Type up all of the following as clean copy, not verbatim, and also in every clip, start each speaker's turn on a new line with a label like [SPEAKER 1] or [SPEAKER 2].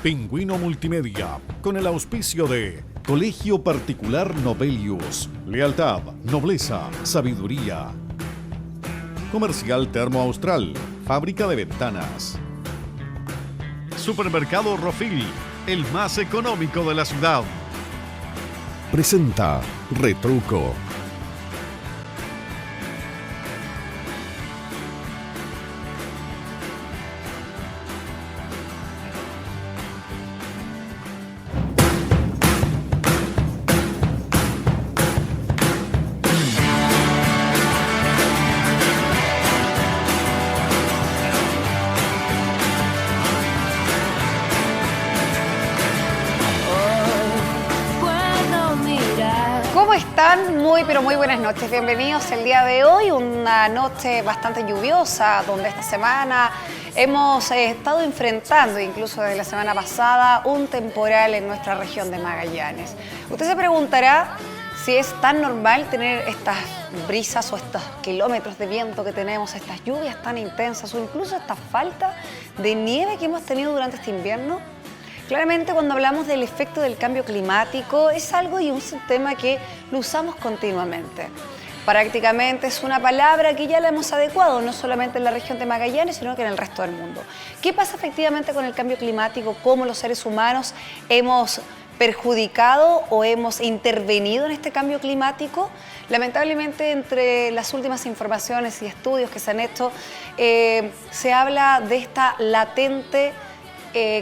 [SPEAKER 1] Pingüino Multimedia, con el auspicio de Colegio Particular Novelius, lealtad, nobleza, sabiduría. Comercial Termo Austral, fábrica de ventanas. Supermercado Rofil, el más económico de la ciudad. Presenta Retruco.
[SPEAKER 2] Muy, pero muy buenas noches. Bienvenidos el día de hoy, una noche bastante lluviosa, donde esta semana hemos estado enfrentando, incluso desde la semana pasada, un temporal en nuestra región de Magallanes. Usted se preguntará si es tan normal tener estas brisas o estos kilómetros de viento que tenemos, estas lluvias tan intensas o incluso esta falta de nieve que hemos tenido durante este invierno. Claramente, cuando hablamos del efecto del cambio climático, es algo y un tema que lo usamos continuamente. Prácticamente es una palabra que ya la hemos adecuado, no solamente en la región de Magallanes, sino que en el resto del mundo. ¿Qué pasa efectivamente con el cambio climático? ¿Cómo los seres humanos hemos perjudicado o hemos intervenido en este cambio climático? Lamentablemente, entre las últimas informaciones y estudios que se han hecho, se habla de esta latente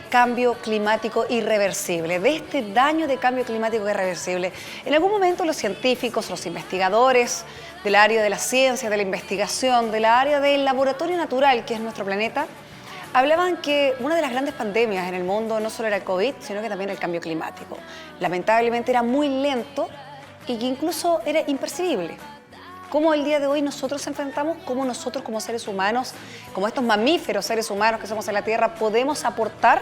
[SPEAKER 2] cambio climático irreversible, de este daño de cambio climático irreversible. En algún momento los científicos, los investigadores del área de la ciencia, de la investigación, del área del laboratorio natural que es nuestro planeta, hablaban que una de las grandes pandemias en el mundo no solo era el COVID, sino que también el cambio climático. Lamentablemente era muy lento y que incluso era impercibible. Cómo el día de hoy nosotros enfrentamos, cómo nosotros como seres humanos, como estos mamíferos seres humanos que somos en la Tierra, podemos aportar,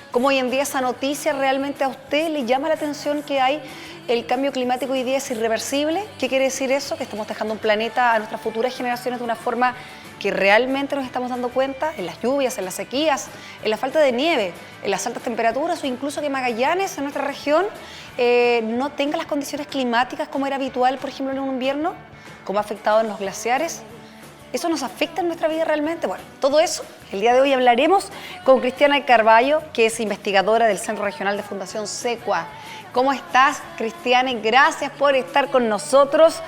[SPEAKER 2] cómo hoy en día esa noticia realmente a usted le llama la atención que hay el cambio climático hoy día es irreversible. ¿Qué quiere decir eso? Que estamos dejando un planeta a nuestras futuras generaciones de una forma que realmente nos estamos dando cuenta en las lluvias, en las sequías, en la falta de nieve, en las altas temperaturas o incluso que Magallanes, en nuestra región, no tenga las condiciones climáticas como era habitual, por ejemplo, en un invierno, cómo ha afectado en los glaciares. ¿Eso nos afecta en nuestra vida realmente? Bueno, todo eso, el día de hoy hablaremos con Cristiana Carvalho, que es investigadora del Centro Regional de Fundación SECUA. ¿Cómo estás, Cristiana? Gracias por estar con nosotros.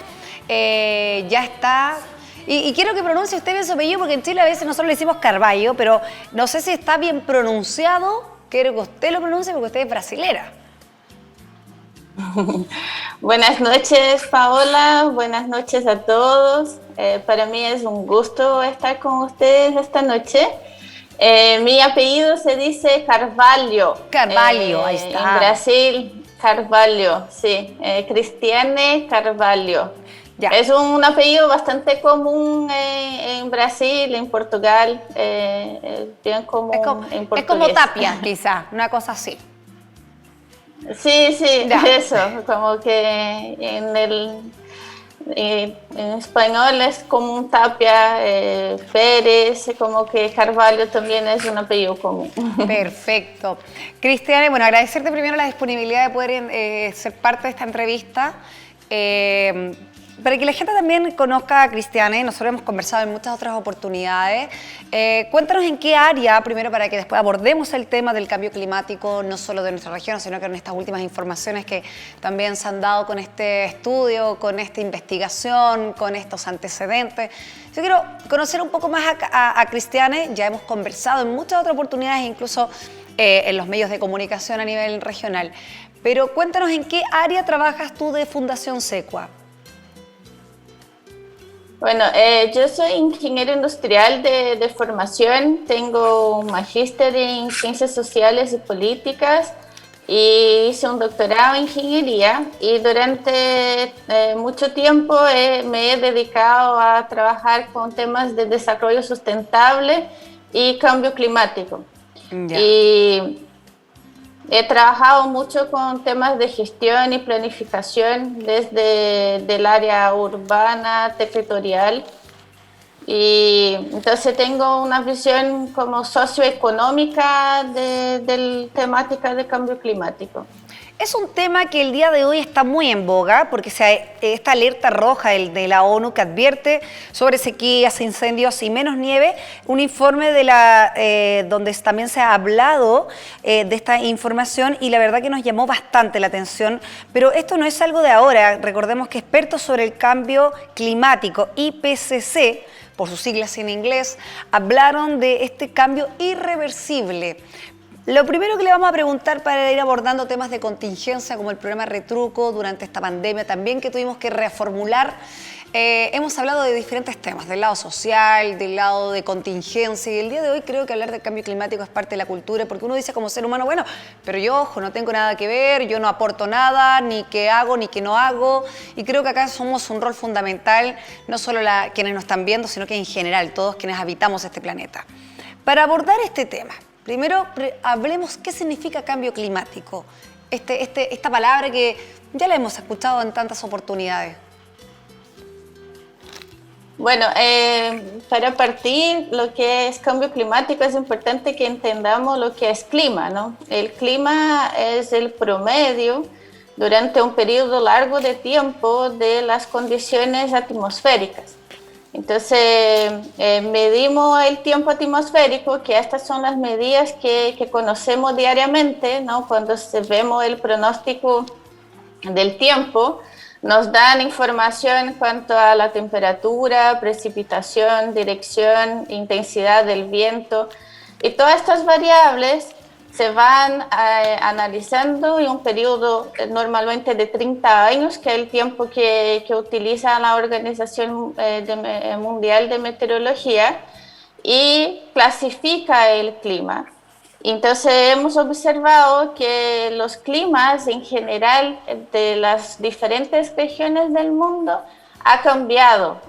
[SPEAKER 2] Ya está. Y quiero que pronuncie usted bien su apellido, porque en Chile a veces nosotros le decimos Carvalho, pero no sé si está bien pronunciado. Quiero que usted lo pronuncie porque usted es brasilera.
[SPEAKER 3] Buenas noches, Paola. Buenas noches a todos. Para mí es un gusto estar con ustedes esta noche. Mi apellido se dice Carvalho.
[SPEAKER 2] Carvalho, ahí está.
[SPEAKER 3] En Brasil, Carvalho, sí. Cristiane Carvalho. Ya. Es un apellido bastante común en Brasil, en Portugal, bien común en portugués.
[SPEAKER 2] Es como Tapia, quizá, una cosa así.
[SPEAKER 3] Sí,
[SPEAKER 2] ya.
[SPEAKER 3] Eso, como que en español es como un Tapia, Pérez, como que Carvalho también es un apellido común.
[SPEAKER 2] Perfecto. Cristiane, bueno, agradecerte primero la disponibilidad de poder ser parte de esta entrevista. Para que la gente también conozca a Cristiane, nosotros hemos conversado en muchas otras oportunidades. Cuéntanos en qué área, primero para que después abordemos el tema del cambio climático, no solo de nuestra región, sino que en estas últimas informaciones que también se han dado con este estudio, con esta investigación, con estos antecedentes. Yo quiero conocer un poco más a Cristiane. Ya hemos conversado en muchas otras oportunidades, incluso en los medios de comunicación a nivel regional. Pero cuéntanos en qué área trabajas tú de Fundación SECUA.
[SPEAKER 3] Bueno, yo soy ingeniero industrial de formación, tengo un magíster en Ciencias Sociales y Políticas y hice un doctorado en Ingeniería y durante mucho tiempo me he dedicado a trabajar con temas de desarrollo sustentable y cambio climático. Yeah. Y he trabajado mucho con temas de gestión y planificación desde el área urbana, territorial Y entonces tengo una visión como socioeconómica de la temática de cambio climático.
[SPEAKER 2] Es un tema que el día de hoy está muy en boga porque esta alerta roja de la ONU que advierte sobre sequías, incendios y menos nieve, un informe donde también se ha hablado de esta información y la verdad que nos llamó bastante la atención, pero esto no es algo de ahora. Recordemos que expertos sobre el cambio climático, IPCC, por sus siglas en inglés, hablaron de este cambio irreversible. Lo primero que le vamos a preguntar para ir abordando temas de contingencia como el programa Retruco durante esta pandemia también que tuvimos que reformular, hemos hablado de diferentes temas, del lado social, del lado de contingencia y el día de hoy creo que hablar del cambio climático es parte de la cultura porque uno dice como ser humano, bueno, pero yo ojo, no tengo nada que ver, yo no aporto nada, ni qué hago, ni qué no hago y creo que acá somos un rol fundamental, no solo quienes nos están viendo, sino que en general todos quienes habitamos este planeta. Para abordar este tema, primero, hablemos qué significa cambio climático, esta palabra que ya la hemos escuchado en tantas oportunidades.
[SPEAKER 3] Bueno, para partir lo que es cambio climático es importante que entendamos lo que es clima, ¿no? El clima es el promedio durante un periodo largo de tiempo de las condiciones atmosféricas. Entonces, medimos el tiempo atmosférico, que estas son las medidas que conocemos diariamente, ¿no? Cuando vemos el pronóstico del tiempo, nos dan información en cuanto a la temperatura, precipitación, dirección, intensidad del viento, y todas estas variables se van analizando en un periodo normalmente de 30 años, que es el tiempo que utiliza la Organización Mundial de Meteorología, y clasifica el clima. Entonces hemos observado que los climas en general de las diferentes regiones del mundo ha cambiado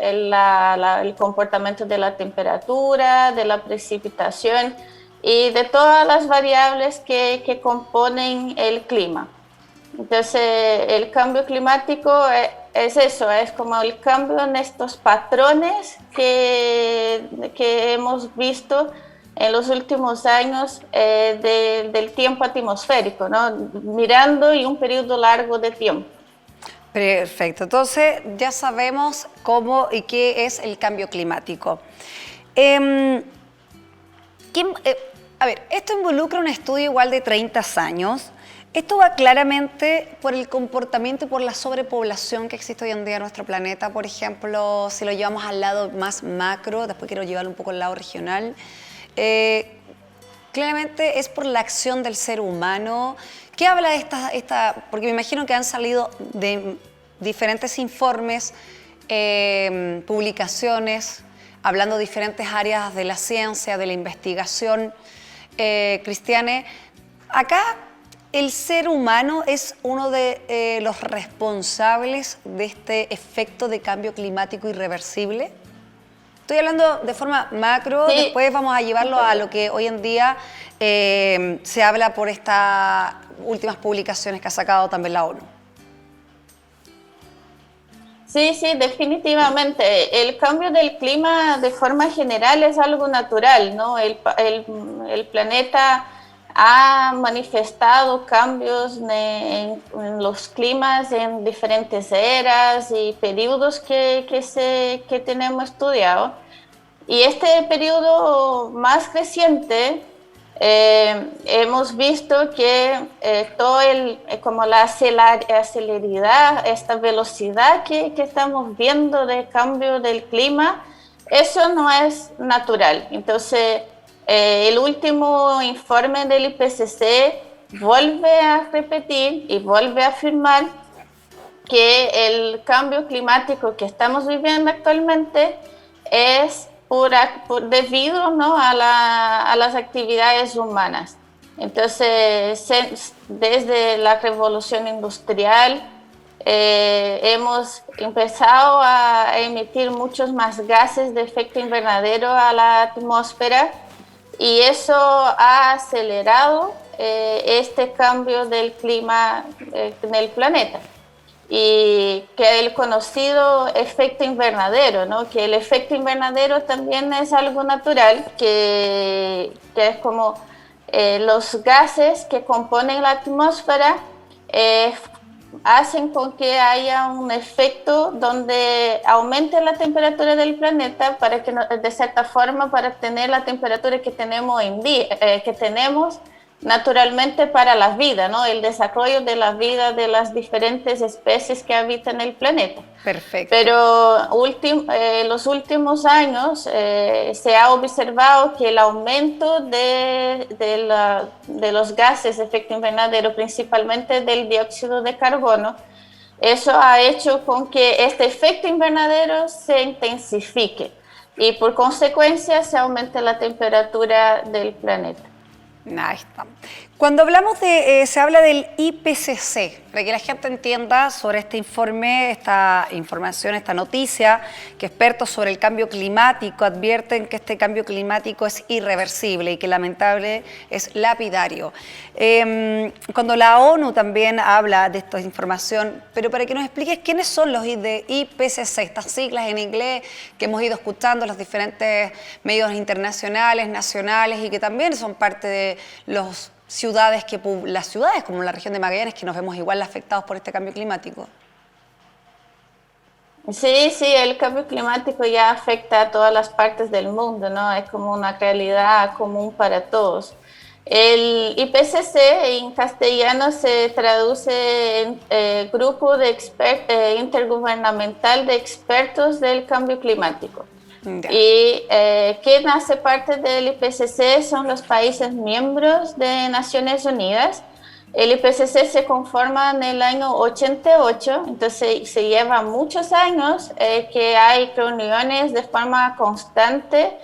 [SPEAKER 3] el comportamiento de la temperatura, de la precipitación, y de todas las variables que componen el clima. Entonces, el cambio climático es eso, es como el cambio en estos patrones que hemos visto en los últimos años del tiempo atmosférico, ¿no? Mirando en un periodo largo de tiempo.
[SPEAKER 2] Perfecto, entonces ya sabemos cómo y qué es el cambio climático. A ver, esto involucra un estudio igual de 30 años. Esto va claramente por el comportamiento y por la sobrepoblación que existe hoy en día en nuestro planeta. Por ejemplo, si lo llevamos al lado más macro, después quiero llevarlo un poco al lado regional, claramente es por la acción del ser humano. ¿Qué habla de porque me imagino que han salido de diferentes informes, publicaciones, hablando de diferentes áreas de la ciencia, de la investigación. Cristiane, acá el ser humano es uno de los responsables de este efecto de cambio climático irreversible. Estoy hablando de forma macro, sí. Después vamos a llevarlo a lo que hoy en día se habla por estas últimas publicaciones que ha sacado también la ONU.
[SPEAKER 3] Sí, definitivamente. El cambio del clima de forma general es algo natural, ¿no? El planeta ha manifestado cambios en los climas en diferentes eras y periodos que tenemos estudiado. Y este periodo más reciente hemos visto que como la celeridad, esta velocidad que estamos viendo de cambio del clima, eso no es natural. Entonces, el último informe del IPCC vuelve a repetir y vuelve a afirmar que el cambio climático que estamos viviendo actualmente es debido, ¿no?, a las actividades humanas. Entonces, desde la revolución industrial hemos empezado a emitir muchos más gases de efecto invernadero a la atmósfera y eso ha acelerado este cambio del clima en el planeta. y que el conocido efecto invernadero, ¿no? Que el efecto invernadero también es algo natural, que es como los gases que componen la atmósfera eh, hacen con que haya un efecto donde aumente la temperatura del planeta para que, de cierta forma, para obtener la temperatura que tenemos que tenemos naturalmente para la vida, ¿no? El desarrollo de la vida de las diferentes especies que habitan el planeta.
[SPEAKER 2] Perfecto.
[SPEAKER 3] Pero los últimos años se ha observado que el aumento de los gases de efecto invernadero, principalmente del dióxido de carbono, eso ha hecho con que este efecto invernadero se intensifique y por consecuencia se aumente la temperatura del planeta.
[SPEAKER 2] Ahí está. Cuando hablamos se habla del IPCC, para que la gente entienda sobre este informe, esta información, esta noticia, que expertos sobre el cambio climático advierten que este cambio climático es irreversible y que lamentable es lapidario. Cuando la ONU también habla de esta información, pero para que nos expliques quiénes son los de IPCC, estas siglas en inglés que hemos ido escuchando en los diferentes medios internacionales, nacionales y que también son parte de las ciudades como la región de Magallanes, que nos vemos igual afectados por este cambio climático.
[SPEAKER 3] Sí, el cambio climático ya afecta a todas las partes del mundo, ¿no? Es como una realidad común para todos. El IPCC en castellano se traduce en Grupo Intergubernamental de Expertos del Cambio Climático. Ya. Y quien hace parte del IPCC son los países miembros de Naciones Unidas. El IPCC se conforma en el año 88, entonces se lleva muchos años que hay reuniones de forma constante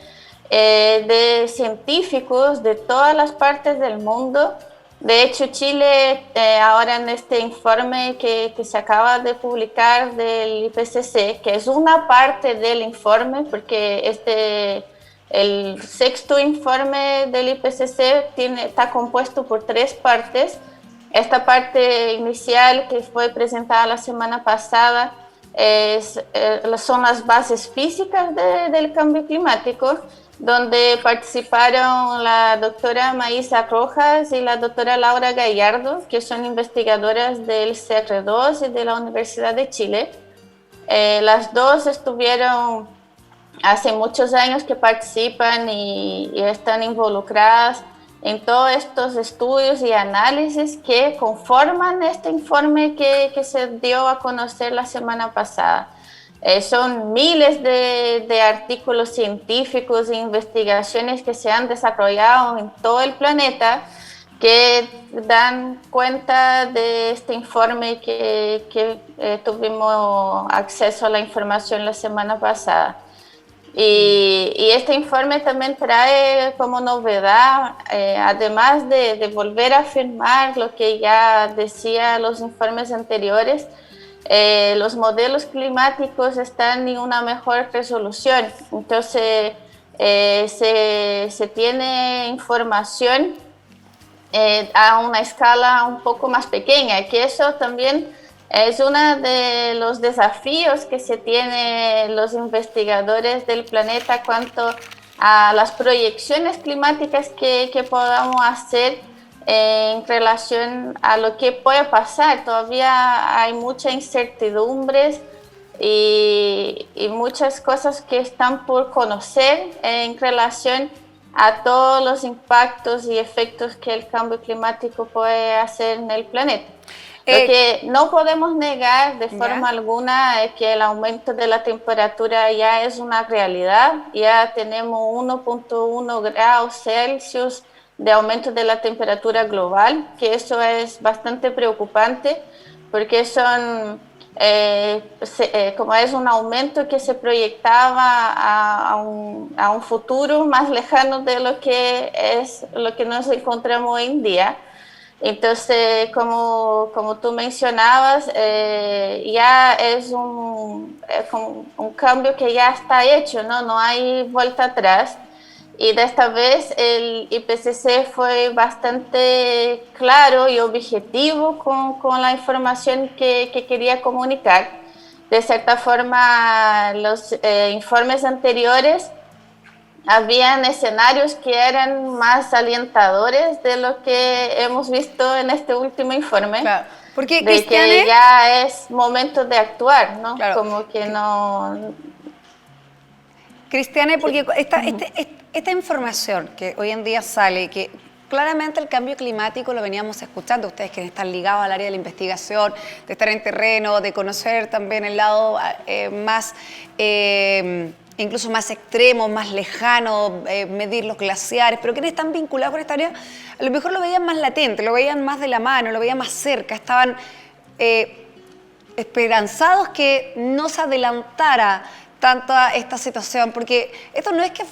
[SPEAKER 3] de científicos de todas las partes del mundo. De hecho, Chile, ahora en este informe que se acaba de publicar del IPCC, que es una parte del informe, porque el sexto informe del IPCC está compuesto por 3 partes. Esta parte inicial que fue presentada la semana pasada son las bases físicas del cambio climático, donde participaron la doctora Maísa Rojas y la doctora Laura Gallardo, que son investigadoras del CR2 y de la Universidad de Chile. Las dos estuvieron hace muchos años que participan y están involucradas en todos estos estudios y análisis que conforman este informe que se dio a conocer la semana pasada. Son miles de artículos científicos e investigaciones que se han desarrollado en todo el planeta que dan cuenta de este informe que tuvimos acceso a la información la semana pasada. Y este informe también trae como novedad, además de volver a afirmar lo que ya decía los informes anteriores, los modelos climáticos están en una mejor resolución. Entonces, se tiene información a una escala un poco más pequeña, que eso también es uno de los desafíos que se tienen los investigadores del planeta cuanto a las proyecciones climáticas que podamos hacer en relación a lo que puede pasar. Todavía hay muchas incertidumbres y muchas cosas que están por conocer en relación a todos los impactos y efectos que el cambio climático puede hacer en el planeta. Lo que no podemos negar de forma alguna es que el aumento de la temperatura ya es una realidad. Ya tenemos 1.1 grados Celsius de aumento de la temperatura global, que eso es bastante preocupante porque como es un aumento que se proyectaba a un futuro más lejano de lo que nos encontramos hoy en día. Entonces, como tú mencionabas, ya es un cambio que ya está hecho, ¿no? No hay vuelta atrás. Y de esta vez el IPCC fue bastante claro y objetivo con la información que quería comunicar. De cierta forma, los informes anteriores habían escenarios que eran más alentadores de lo que hemos visto en este último informe.
[SPEAKER 2] Claro. Porque,
[SPEAKER 3] de
[SPEAKER 2] Cristiane,
[SPEAKER 3] que ya es momento de actuar, ¿no?
[SPEAKER 2] Claro.
[SPEAKER 3] Como que no...
[SPEAKER 2] Cristiane, porque esta información que hoy en día sale, que claramente el cambio climático lo veníamos escuchando, ustedes que están ligados al área de la investigación, de estar en terreno, de conocer también el lado más, incluso más extremo, más lejano, medir los glaciares, pero quienes están vinculados con esta área, a lo mejor lo veían más latente, lo veían más de la mano, lo veían más cerca, estaban esperanzados que no se adelantara tanta esta situación, porque esto no es que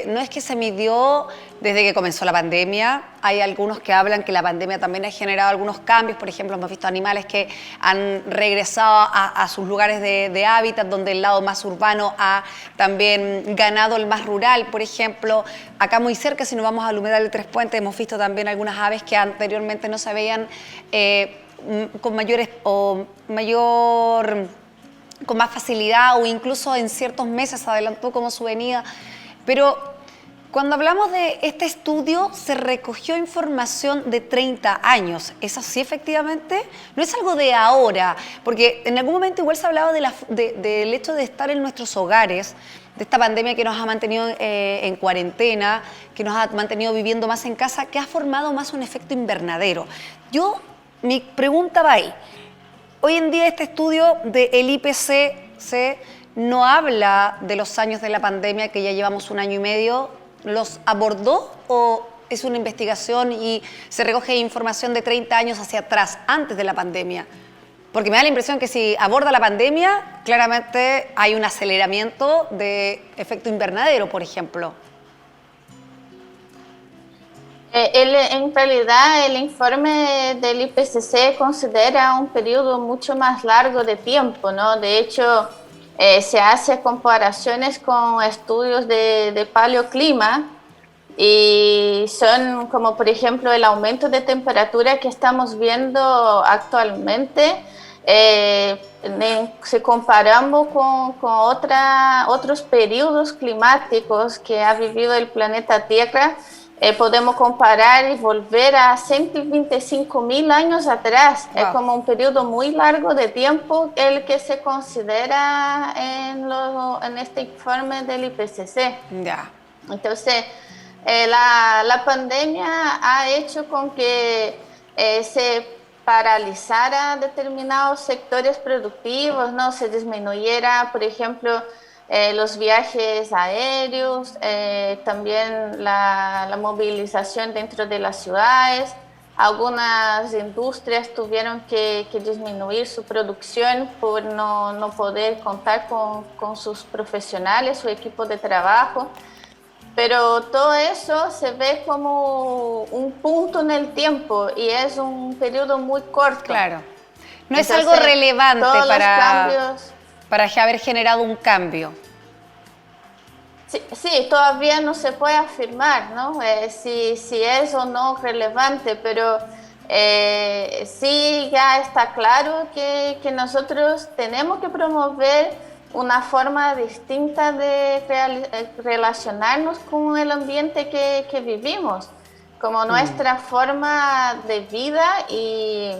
[SPEAKER 2] no es que se midió desde que comenzó la pandemia. Hay algunos que hablan que la pandemia también ha generado algunos cambios. Por ejemplo, hemos visto animales que han regresado a sus lugares de hábitat, donde el lado más urbano ha también ganado el más rural. Por ejemplo, acá muy cerca, si nos vamos al humedal de Tres Puentes, hemos visto también algunas aves que anteriormente no se veían con con más facilidad, o incluso en ciertos meses adelantó como su venida. Pero cuando hablamos de este estudio, se recogió información de 30 años. ¿Es así efectivamente? No es algo de ahora, porque en algún momento igual se hablaba del hecho de estar en nuestros hogares, de esta pandemia que nos ha mantenido en cuarentena, que nos ha mantenido viviendo más en casa, que ha formado más un efecto invernadero. Mi pregunta va ahí. Hoy en día este estudio del IPCC no habla de los años de la pandemia, que ya llevamos 1 año y medio. ¿Los abordó o es una investigación y se recoge información de 30 años hacia atrás, antes de la pandemia? Porque me da la impresión que si aborda la pandemia, claramente hay un aceleramiento de efecto invernadero, por ejemplo.
[SPEAKER 3] En realidad, el informe del IPCC considera un periodo mucho más largo de tiempo, ¿no? De hecho, se hace comparaciones con estudios de paleoclima y son como, por ejemplo, el aumento de temperatura que estamos viendo actualmente. Si comparamos con otros periodos climáticos que ha vivido el planeta Tierra, podemos comparar y volver a 125.000 años atrás. Wow. Es como un periodo muy largo de tiempo el que se considera en este informe del IPCC.
[SPEAKER 2] Yeah.
[SPEAKER 3] Entonces, la pandemia ha hecho con que se paralizara determinados sectores productivos, ¿no? Se disminuyera, por ejemplo, los viajes aéreos, también la movilización dentro de las ciudades. Algunas industrias tuvieron que disminuir su producción por no poder contar con sus profesionales, su equipo de trabajo. Pero todo eso se ve como un punto en el tiempo y es un periodo muy corto.
[SPEAKER 2] Claro. No es algo relevante para haber generado un cambio.
[SPEAKER 3] Sí, todavía no se puede afirmar, ¿no? Si es o no relevante, pero sí ya está claro que nosotros tenemos que promover una forma distinta de relacionarnos con el ambiente que vivimos, como nuestra forma de vida y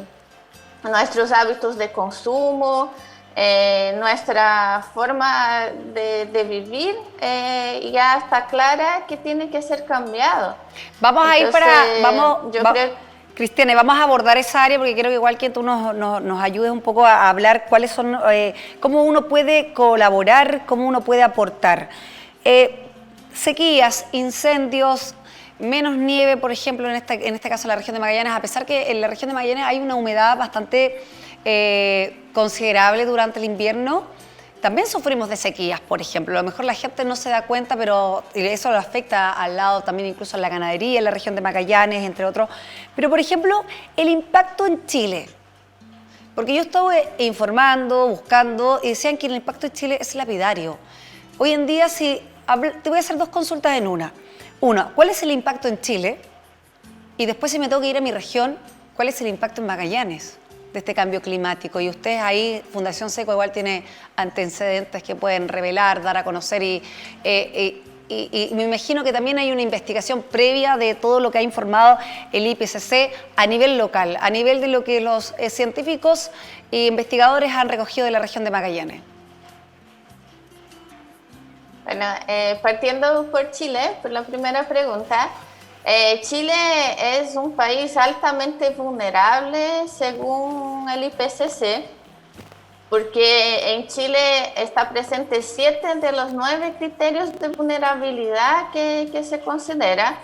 [SPEAKER 3] nuestros hábitos de consumo, nuestra forma de vivir ya está clara que tiene que ser cambiado.
[SPEAKER 2] Vamos a ir Cristiane, vamos a abordar esa área porque quiero que igual que tú nos ayudes un poco a hablar cuáles son, cómo uno puede colaborar, cómo uno puede aportar. Sequías, incendios, menos nieve, por ejemplo, en este caso en la región de Magallanes, a pesar que en la región de Magallanes hay una humedad bastante considerable durante el invierno, también sufrimos de sequías, por ejemplo. A lo mejor la gente no se da cuenta, pero eso lo afecta al lado también incluso en la ganadería, en la región de Magallanes, entre otros. Pero, por ejemplo, el impacto en Chile. Porque yo estuve informando, buscando, y decían que el impacto en Chile es lapidario. Hoy en día, te voy a hacer 2 consultas en una. Uno, ¿cuál es el impacto en Chile? Y después, si me tengo que ir a mi región, ¿cuál es el impacto en Magallanes de este cambio climático? Y ustedes ahí, Fundación Seco, igual tiene antecedentes que pueden revelar, dar a conocer y me imagino que también hay una investigación previa de todo lo que ha informado el IPCC a nivel local, a nivel de lo que los científicos e investigadores han recogido de la región de Magallanes.
[SPEAKER 3] Bueno, partiendo por Chile, por la primera pregunta, Chile es un país altamente vulnerable según el IPCC, porque en Chile está presente 7 de los 9 criterios de vulnerabilidad que se considera.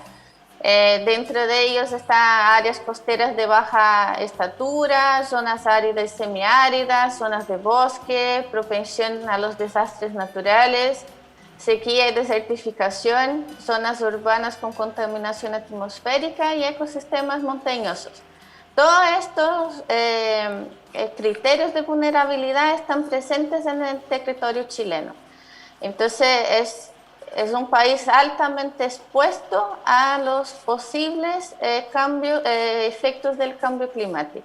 [SPEAKER 3] Dentro de ellos están áreas costeras de baja estatura, zonas áridas y semiáridas, zonas de bosque, propensión a los desastres naturales, sequía y desertificación, zonas urbanas con contaminación atmosférica y ecosistemas montañosos. Todos estos criterios de vulnerabilidad están presentes en el territorio chileno. Entonces es un país altamente expuesto a los posibles efectos del cambio climático.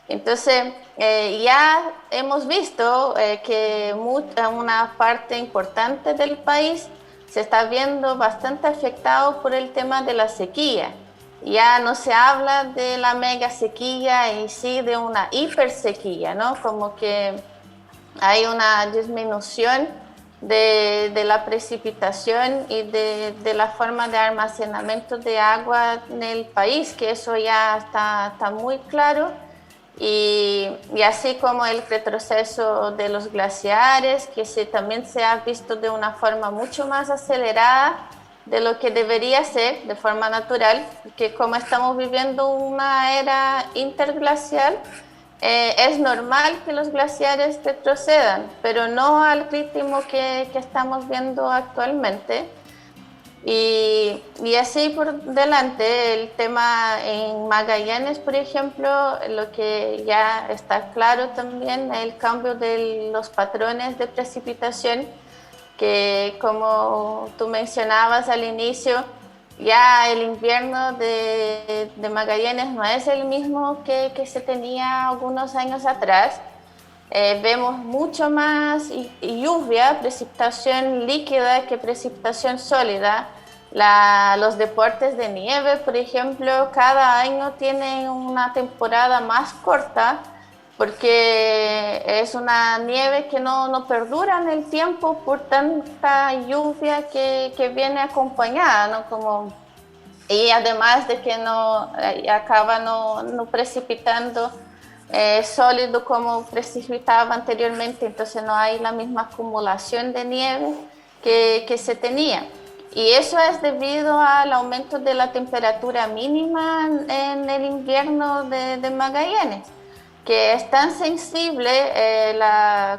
[SPEAKER 3] Entonces, ya hemos visto que una parte importante del país se está viendo bastante afectado por el tema de la sequía. Ya no se habla de la mega sequía y sí de una hipersequía, ¿no? Como que hay una disminución de la precipitación y de la forma de almacenamiento de agua en el país, que eso ya está muy claro. Y así como el retroceso de los glaciares, que también se ha visto de una forma mucho más acelerada de lo que debería ser, de forma natural, que como estamos viviendo una era interglacial, es normal que los glaciares retrocedan, pero no al ritmo que estamos viendo actualmente. Y así por delante, el tema en Magallanes, por ejemplo, lo que ya está claro también, el cambio de los patrones de precipitación, que como tú mencionabas al inicio, ya el invierno de Magallanes no es el mismo que se tenía algunos años atrás. Vemos mucho más lluvia, precipitación líquida que precipitación sólida. Los deportes de nieve, por ejemplo, cada año tienen una temporada más corta porque es una nieve que no perdura en el tiempo por tanta lluvia que viene acompañada, ¿no? Y además de que acaba no precipitando sólido como precipitaba anteriormente, entonces no hay la misma acumulación de nieve que se tenía. Y eso es debido al aumento de la temperatura mínima en el invierno de Magallanes, que es tan sensible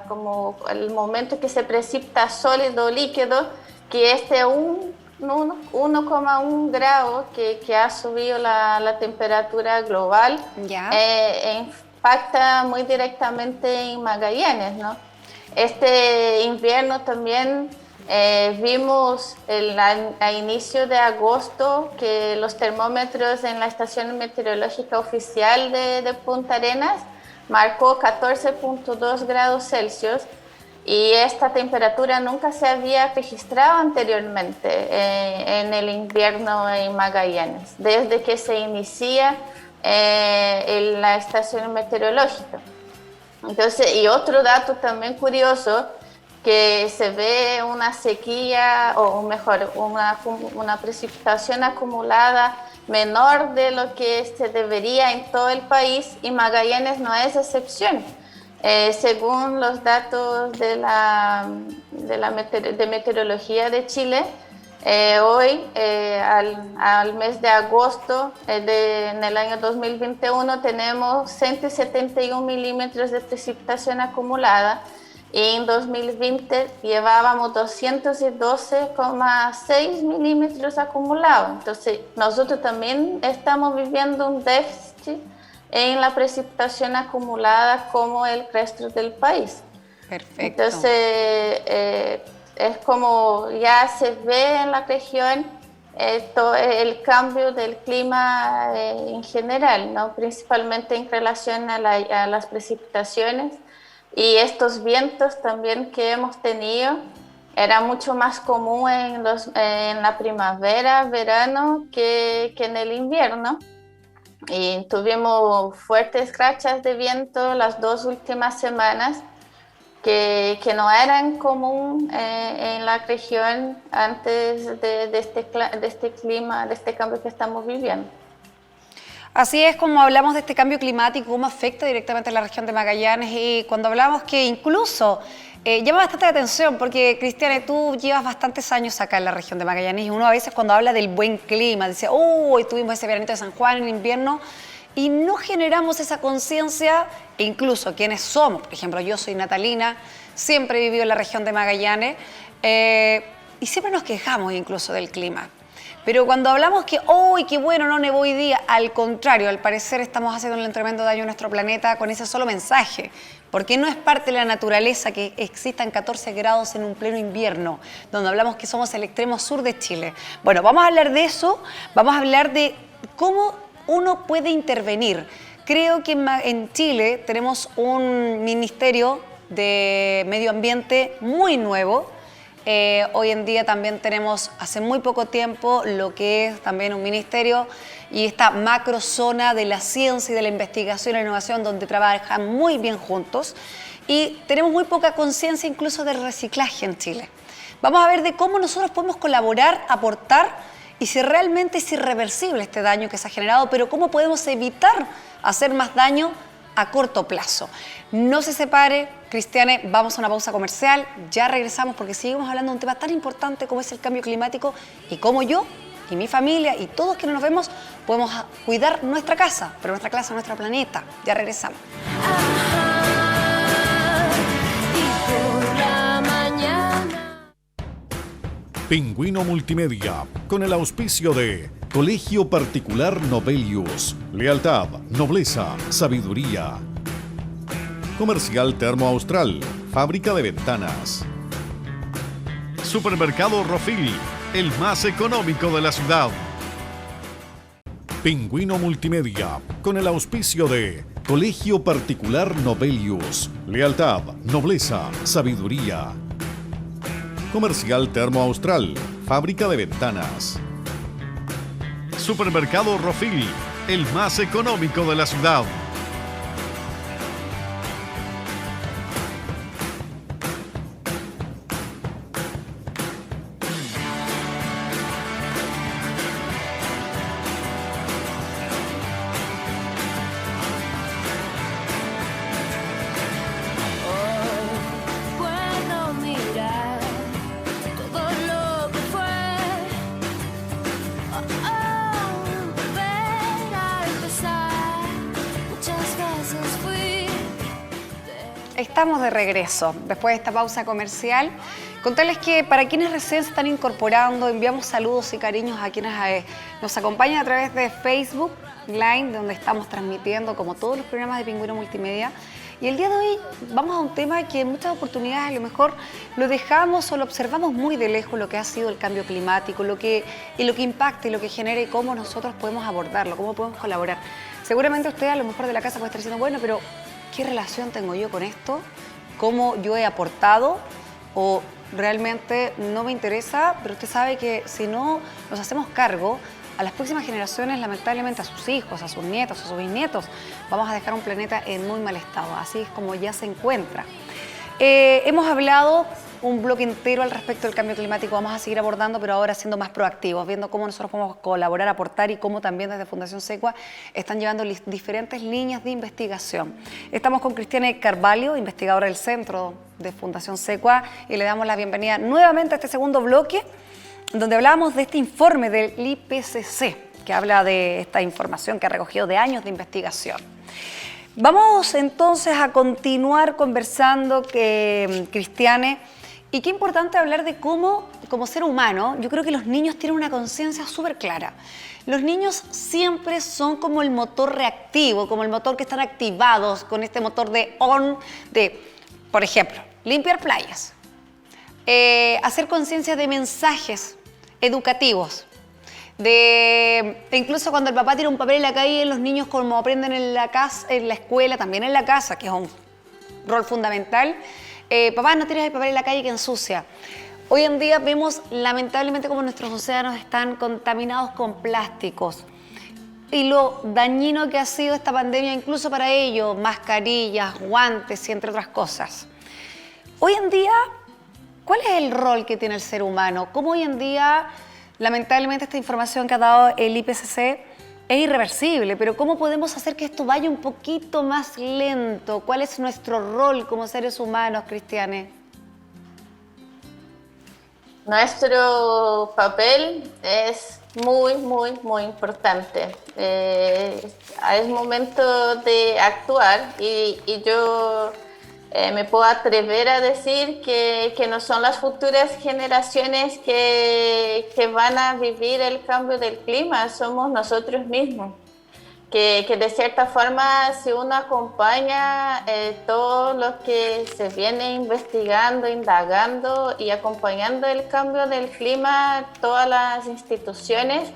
[SPEAKER 3] como el momento que se precipita sólido o líquido, que 1,1 grado que ha subido la temperatura global impacta muy directamente en Magallanes, ¿no? Este invierno también vimos a inicio de agosto que los termómetros en la estación meteorológica oficial de Punta Arenas marcó 14.2 grados Celsius y esta temperatura nunca se había registrado anteriormente en el invierno en Magallanes, desde que se inicia en la estación meteorológica. Entonces, y otro dato también curioso, que se ve una sequía, o mejor, una precipitación acumulada menor de lo que se debería en todo el país, y Magallanes no es excepción. Según los datos de meteorología de Chile, hoy, al mes de agosto en el año 2021, tenemos 171 milímetros de precipitación acumulada, y en 2020 llevábamos 212,6 milímetros acumulados. Entonces, nosotros también estamos viviendo un déficit en la precipitación acumulada como el resto del país.
[SPEAKER 2] Perfecto.
[SPEAKER 3] Entonces, es como ya se ve en la región el cambio del clima en general, ¿no? Principalmente en relación a las precipitaciones y estos vientos también que hemos tenido. Era mucho más común en la primavera, verano, que en el invierno. Y tuvimos fuertes rachas de viento las 2 últimas semanas que no eran común en la región antes de este clima, de este cambio que estamos viviendo.
[SPEAKER 2] Así es como hablamos de este cambio climático, cómo afecta directamente a la región de Magallanes, y cuando hablamos que incluso llama bastante la atención porque, Cristiane, tú llevas bastantes años acá en la región de Magallanes y uno a veces cuando habla del buen clima dice, hoy tuvimos ese veranito de San Juan en invierno, y no generamos esa conciencia, e incluso quienes somos, por ejemplo, yo soy natalina, siempre he vivido en la región de Magallanes y siempre nos quejamos incluso del clima. Pero cuando hablamos que hoy, qué bueno, no nevó hoy día, al contrario, al parecer estamos haciendo un tremendo daño a nuestro planeta con ese solo mensaje, porque no es parte de la naturaleza que existan 14 grados en un pleno invierno, donde hablamos que somos el extremo sur de Chile. Bueno, vamos a hablar de eso, vamos a hablar de cómo uno puede intervenir. Creo que en Chile tenemos un ministerio de medio ambiente muy nuevo. Hoy en día también tenemos hace muy poco tiempo lo que es también un ministerio y esta macrozona de la ciencia y de la investigación e innovación donde trabajan muy bien juntos, y tenemos muy poca conciencia incluso del reciclaje en Chile. Vamos a ver de cómo nosotros podemos colaborar, aportar, y si realmente es irreversible este daño que se ha generado, pero cómo podemos evitar hacer más daño a corto plazo. No se separe, Cristiane, vamos a una pausa comercial, ya regresamos porque seguimos hablando de un tema tan importante como es el cambio climático y cómo yo y mi familia y todos que nos vemos podemos cuidar nuestra casa, pero nuestra casa, nuestro planeta. Ya regresamos.
[SPEAKER 1] Pingüino Multimedia, con el auspicio de Colegio Particular Novelius, lealtad, nobleza, sabiduría. Comercial Termo Austral, fábrica de ventanas. Supermercado Rofil, el más económico de la ciudad. Pingüino Multimedia, con el auspicio de Colegio Particular Novelius, lealtad, nobleza, sabiduría. Comercial Termo Austral, fábrica de ventanas. Supermercado Rofil, el más económico de la ciudad.
[SPEAKER 2] Estamos de regreso después de esta pausa comercial. Contarles que para quienes recién se están incorporando, enviamos saludos y cariños a quienes nos acompañan a través de Facebook Live, donde estamos transmitiendo como todos los programas de Pingüino Multimedia. Y el día de hoy vamos a un tema que en muchas oportunidades a lo mejor lo dejamos o lo observamos muy de lejos, lo que ha sido el cambio climático, lo que impacta y lo que genera y cómo nosotros podemos abordarlo, cómo podemos colaborar. Seguramente usted a lo mejor de la casa puede estar diciendo, bueno, pero ¿qué relación tengo yo con esto? ¿Cómo yo he aportado? ¿O realmente no me interesa? Pero usted sabe que si no nos hacemos cargo, a las próximas generaciones, lamentablemente a sus hijos, a sus nietos, a sus bisnietos, vamos a dejar un planeta en muy mal estado, así es como ya se encuentra. Hemos hablado un bloque entero al respecto del cambio climático, vamos a seguir abordando, pero ahora siendo más proactivos, viendo cómo nosotros podemos colaborar, aportar y cómo también desde Fundación SECUA están llevando diferentes líneas de investigación. Estamos con Cristiane Carvalho, investigadora del Centro de Fundación SECUA, y le damos la bienvenida nuevamente a este segundo bloque, donde hablábamos de este informe del IPCC, que habla de esta información que ha recogido de años de investigación. Vamos entonces a continuar conversando, Cristiane, y qué importante hablar de cómo, como ser humano, yo creo que los niños tienen una conciencia súper clara. Los niños siempre son como el motor reactivo, como el motor que están activados con este motor de on, por ejemplo, limpiar playas, hacer conciencia de mensajes educativos. Incluso cuando el papá tira un papel en la calle, los niños como aprenden en la casa, en la escuela, también en la casa, que es un rol fundamental. Papá, no tires el papel en la calle que ensucia. Hoy en día vemos lamentablemente cómo nuestros océanos están contaminados con plásticos y lo dañino que ha sido esta pandemia incluso para ellos, mascarillas, guantes y entre otras cosas. Hoy en día, ¿cuál es el rol que tiene el ser humano? ¿Cómo hoy en día, lamentablemente esta información que ha dado el IPCC es irreversible, pero cómo podemos hacer que esto vaya un poquito más lento? ¿Cuál es nuestro rol como seres humanos, Cristiane?
[SPEAKER 3] Nuestro papel es muy, muy, muy importante. Es momento de actuar y yo me puedo atrever a decir que no son las futuras generaciones que van a vivir el cambio del clima, somos nosotros mismos. Que de cierta forma, si uno acompaña todo lo que se viene investigando, indagando y acompañando el cambio del clima, todas las instituciones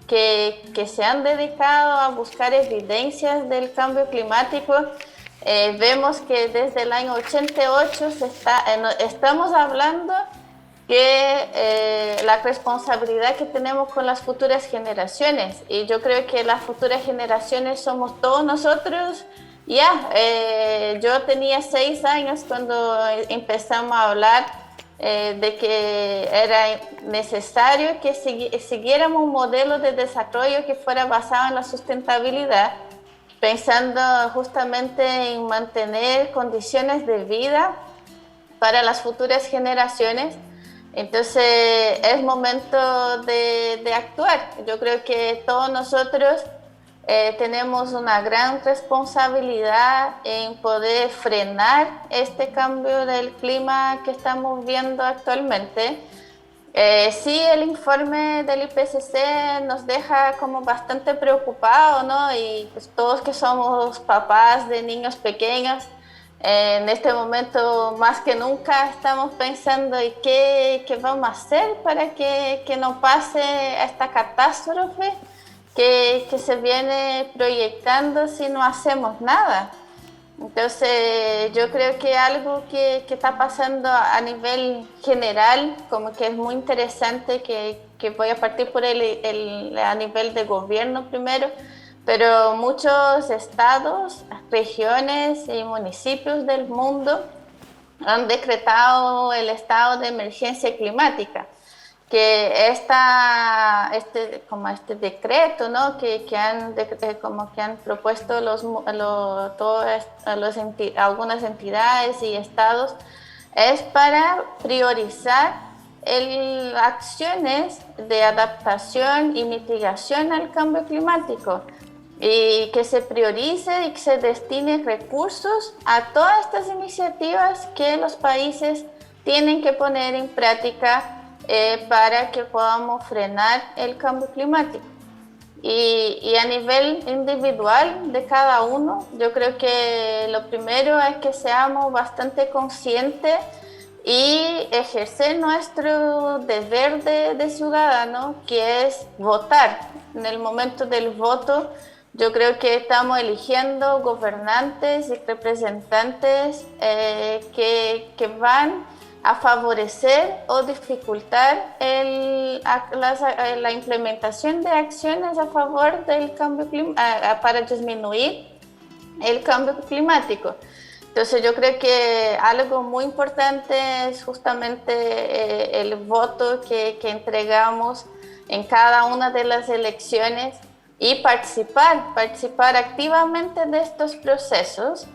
[SPEAKER 3] que se han dedicado a buscar evidencias del cambio climático, vemos que desde el año 88 estamos hablando que la responsabilidad que tenemos con las futuras generaciones, y yo creo que las futuras generaciones somos todos nosotros. Yo tenía 6 años cuando empezamos a hablar de que era necesario que siguiéramos un modelo de desarrollo que fuera basado en la sustentabilidad, pensando justamente en mantener condiciones de vida para las futuras generaciones. Entonces es momento de actuar. Yo creo que todos nosotros tenemos una gran responsabilidad en poder frenar este cambio del clima que estamos viendo actualmente. Sí, el informe del IPCC nos deja como bastante preocupados, ¿no? Y pues todos que somos papás de niños pequeños, en este momento más que nunca estamos pensando en qué vamos a hacer para que no pase esta catástrofe que se viene proyectando si no hacemos nada. Entonces yo creo que algo que está pasando a nivel general, como que es muy interesante, que voy a partir por a nivel de gobierno primero, pero muchos estados, regiones y municipios del mundo han decretado el estado de emergencia climática, que este decreto, ¿no? que han propuesto algunas entidades y estados, es para priorizar acciones de adaptación y mitigación al cambio climático, y que se priorice y que se destine recursos a todas estas iniciativas que los países tienen que poner en práctica para que podamos frenar el cambio climático. Y a nivel individual de cada uno, yo creo que lo primero es que seamos bastante conscientes y ejercer nuestro deber de ciudadano, que es votar. En el momento del voto, yo creo que estamos eligiendo gobernantes y representantes que van a favorecer o dificultar la implementación de acciones a favor del cambio para disminuir el cambio climático. Entonces yo creo que algo muy importante es justamente el voto que entregamos en cada una de las elecciones, y participar activamente de estos procesos.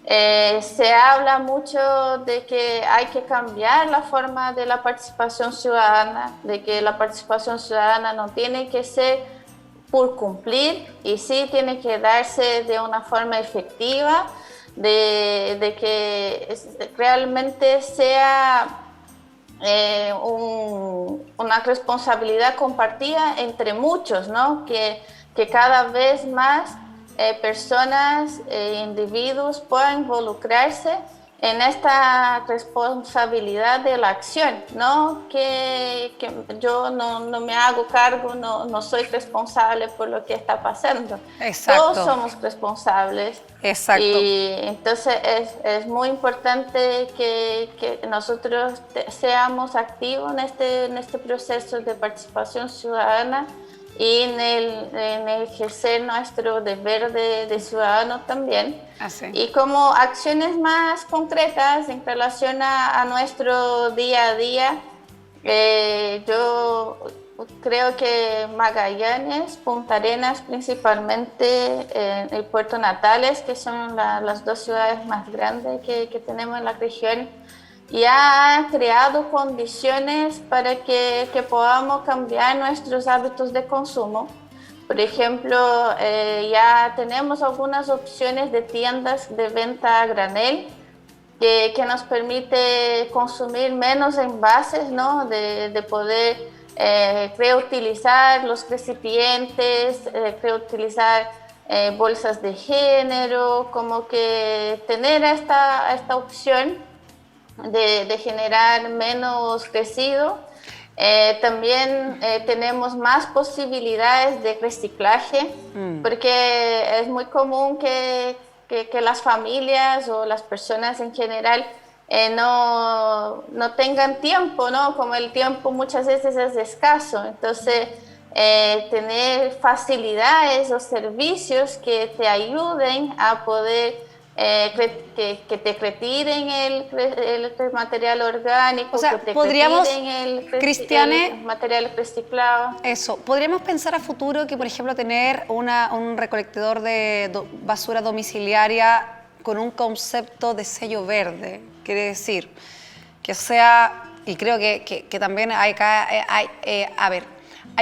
[SPEAKER 3] Se habla mucho de que hay que cambiar la forma de la participación ciudadana, de que la participación ciudadana no tiene que ser por cumplir, y sí tiene que darse de una forma efectiva, de que realmente sea una responsabilidad compartida entre muchos, ¿no? Que cada vez más personas e individuos puedan involucrarse en esta responsabilidad de la acción, ¿no? Que yo no me hago cargo, no soy responsable por lo que está pasando.
[SPEAKER 2] Exacto.
[SPEAKER 3] Todos somos responsables.
[SPEAKER 2] Exacto.
[SPEAKER 3] Y entonces es muy importante que nosotros seamos activos en este proceso de participación ciudadana y en el ejercer nuestro deber de ciudadano también.
[SPEAKER 2] Así.
[SPEAKER 3] Y como acciones más concretas en relación a nuestro día a día, yo creo que Magallanes, Punta Arenas principalmente, y Puerto Natales, que son las dos ciudades más grandes que tenemos en la región, ya ha creado condiciones para que podamos cambiar nuestros hábitos de consumo. Por ejemplo, ya tenemos algunas opciones de tiendas de venta a granel que nos permite consumir menos envases, ¿no? De poder reutilizar los recipientes, reutilizar bolsas de género, como que tener esta opción de generar menos residuos. También tenemos más posibilidades de reciclaje, porque es muy común que las familias o las personas en general no tengan tiempo, ¿no? Como el tiempo muchas veces es escaso, entonces tener facilidades o servicios que te ayuden a poder que te retiren el material orgánico,
[SPEAKER 2] o sea,
[SPEAKER 3] que te
[SPEAKER 2] podríamos,
[SPEAKER 3] retiren
[SPEAKER 2] Cristiane,
[SPEAKER 3] el material reciclado.
[SPEAKER 2] Eso, podríamos pensar a futuro que, por ejemplo, tener un recolector de basura domiciliaria con un concepto de sello verde, quiere decir, que sea, y creo que también hay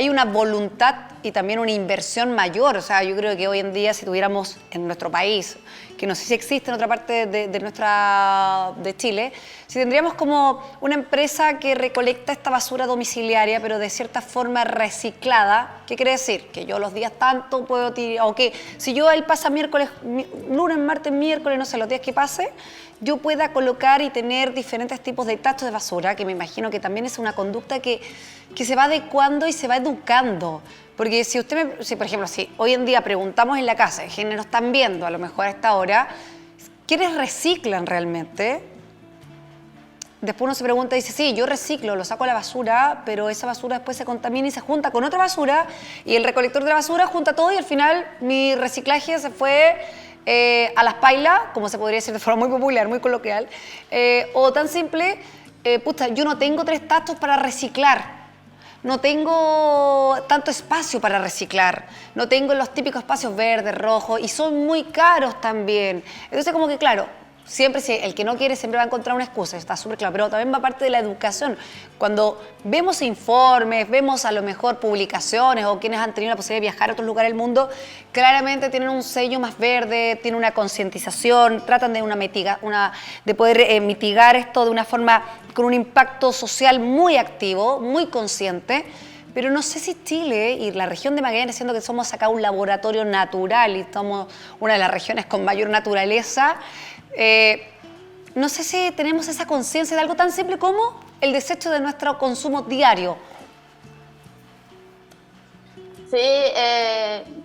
[SPEAKER 2] una voluntad y también una inversión mayor. O sea, yo creo que hoy en día, si tuviéramos en nuestro país, que no sé si existe en otra parte de Chile, si tendríamos como una empresa que recolecta esta basura domiciliaria, pero de cierta forma reciclada. ¿Qué quiere decir? Que yo los días tanto puedo tirar, o que si yo él pasa miércoles, lunes, martes, miércoles, no sé, los días que pase, yo pueda colocar y tener diferentes tipos de tachos de basura, que me imagino que también es una conducta que se va adecuando y se va educando. Porque si por ejemplo, si hoy en día preguntamos en la casa, quienes nos están viendo a lo mejor a esta hora, ¿quiénes reciclan realmente? Después uno se pregunta y dice, sí, yo reciclo, lo saco a la basura, pero esa basura después se contamina y se junta con otra basura, y el recolector de la basura junta todo y al final mi reciclaje se fue a las pailas, como se podría decir de forma muy popular, muy coloquial, o tan simple, yo no tengo 3 tachos para reciclar. No tengo tanto espacio para reciclar, no tengo los típicos espacios verdes, rojos, y son muy caros también. Entonces, como que claro, siempre el que no quiere siempre va a encontrar una excusa, está súper claro, pero también va parte de la educación. Cuando vemos informes, vemos a lo mejor publicaciones o quienes han tenido la posibilidad de viajar a otros lugares del mundo, claramente tienen un sello más verde, tienen una concientización, tratan de poder mitigar esto de una forma con un impacto social muy activo, muy consciente. Pero no sé si Chile y la región de Magallanes, siendo que somos acá un laboratorio natural y somos una de las regiones con mayor naturaleza, no sé si tenemos esa conciencia de algo tan simple como el desecho de nuestro consumo diario.
[SPEAKER 3] Sí,